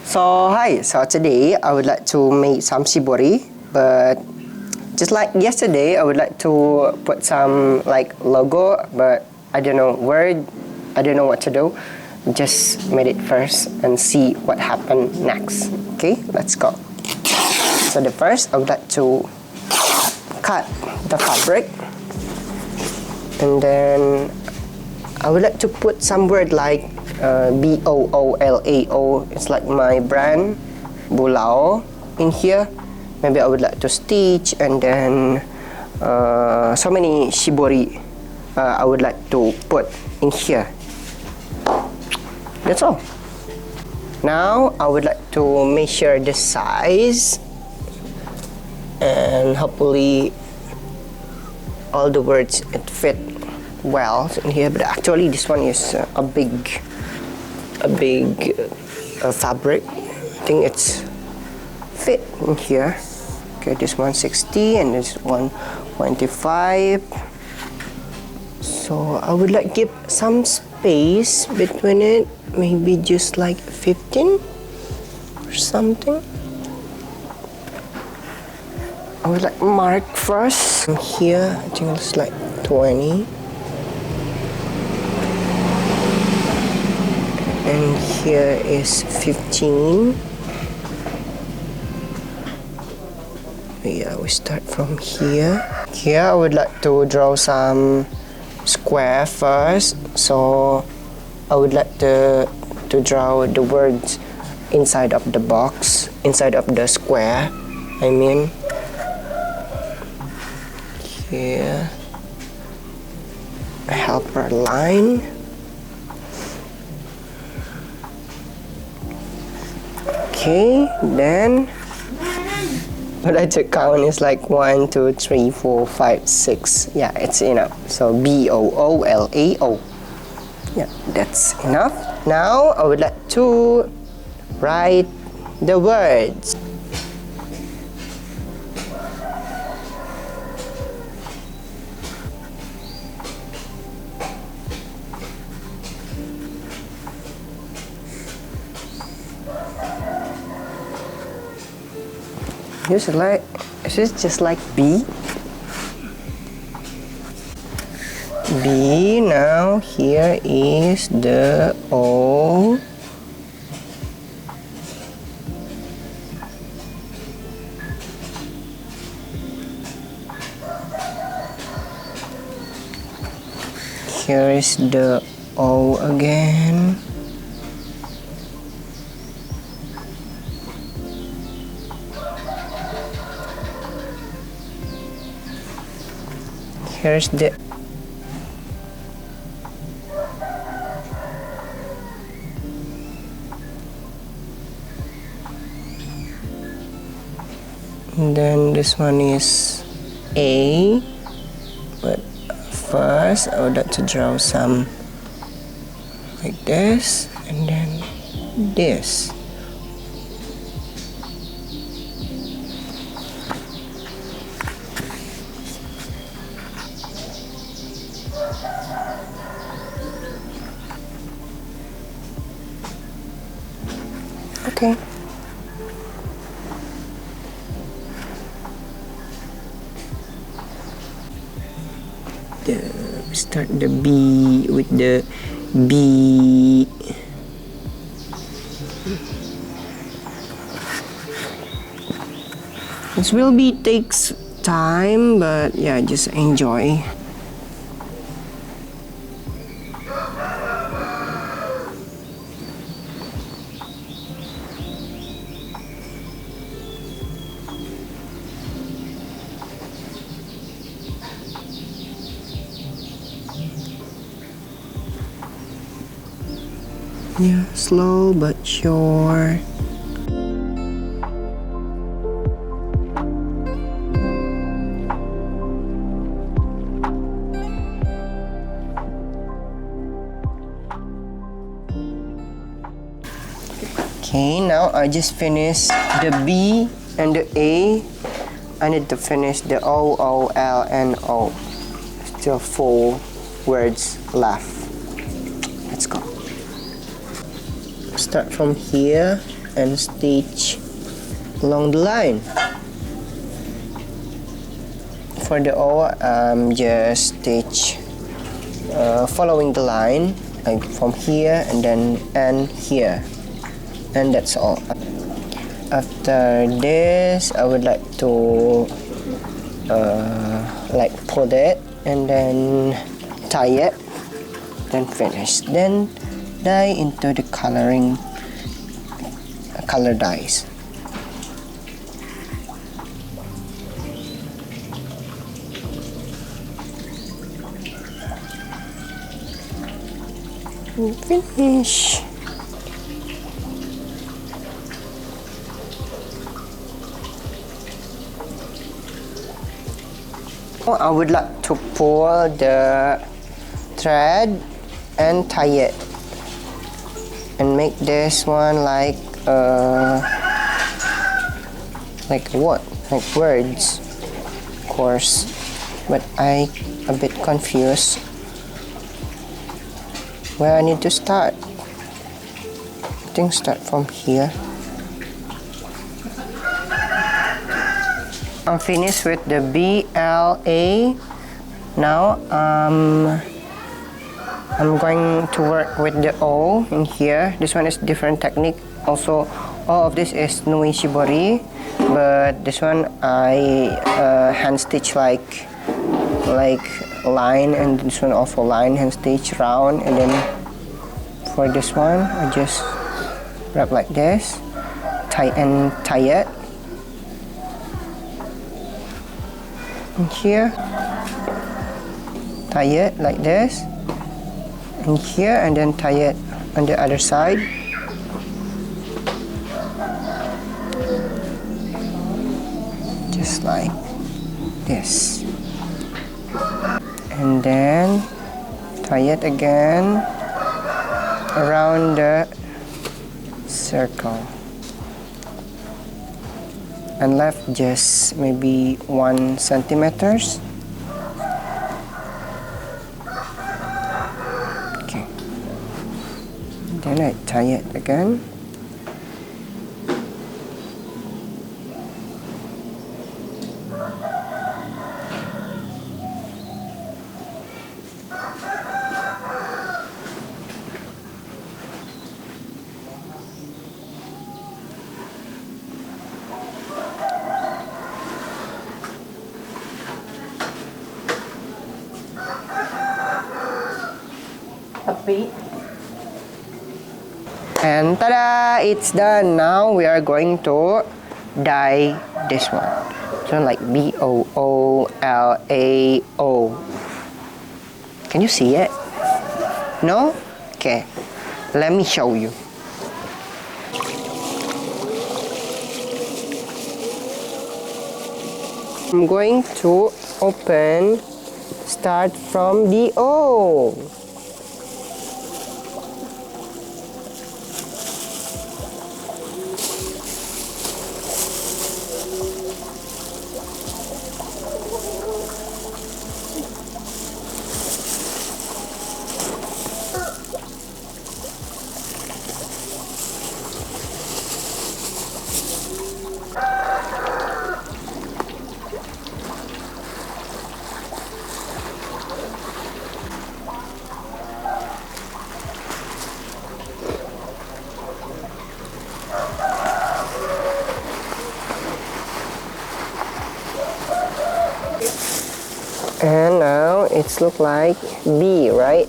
So hi, so today I would like to make some shibori, but just like yesterday I would like to put some like logo, but I don't know where, I don't know what to do. Just made it first and see what happened next. Okay, let's go. So the first I would like to cut the fabric, and then I would like to put some word like BOOLAO. It's like my brand, Bulao, in here. Maybe I would like to stitch, and then so many shibori I would like to put in here. That's all. Now I would like to measure the size, and hopefully all the words it fit well in here. But actually this one is a big fabric. I think it's fit in here. Okay, this one 60 and this one 25. So I would like give some space between it, maybe just like 15 or something. I would like mark first. And here I think it's like 20. And here is 15. Yeah, we start from here. Here I would like to draw some square first. So I would like to draw the words inside of the box, inside of the square, I mean. Here, a helper line. Okay, then what I took count is like 1, 2, 3, 4, 5, 6. Yeah, it's enough. So BOOLAO. Yeah, that's enough. Now I would like to write the words. Is it just like B? B. Now here is the O. Here is the O again. Here's the and then this one is A, but first I would like to draw some like this and then this. Okay. Start the B with the B. This will be takes time, but yeah, just enjoy. Yeah, slow but sure. Okay, now I just finished the B and the A. I need to finish the O, O, L, and O. Still 4 words left. Let's go. Start from here and stitch along the line. For the O, just stitch following the line, like from here and then end here, and that's all. After this, I would like to like pull it and then tie it, then finish, then dye into the color dyes. And finish. I would like to pull the thread and tie it and make this one like what? Like words, of course, but I a bit confused where I need to start. I think start from here. I'm finished with the BLA. Now I'm going to work with the O in here. This one is different technique. Also, all of this is Nui Shibori, but this one I hand stitch like line, and this one also line, hand stitch round, and then for this one I just wrap like this, tie it. And here, tie it like this, and here, and then tie it on the other side. Just like this. And then tie it again around the circle. And left just maybe 1 centimeters. Okay. Then I tie it again. And ta-da! It's done. Now we are going to dye this one. So like B-O-O-L-A-O. Can you see it? No? Okay. Let me show you. I'm going to start from the O. And now it's look like B, right?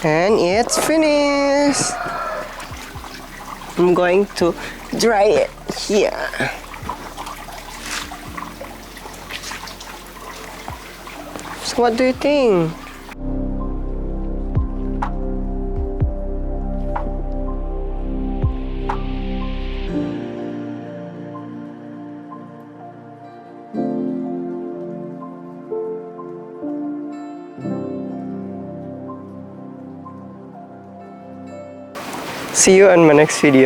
And it's finished. I'm going to dry it here. So what do you think? See you on my next video.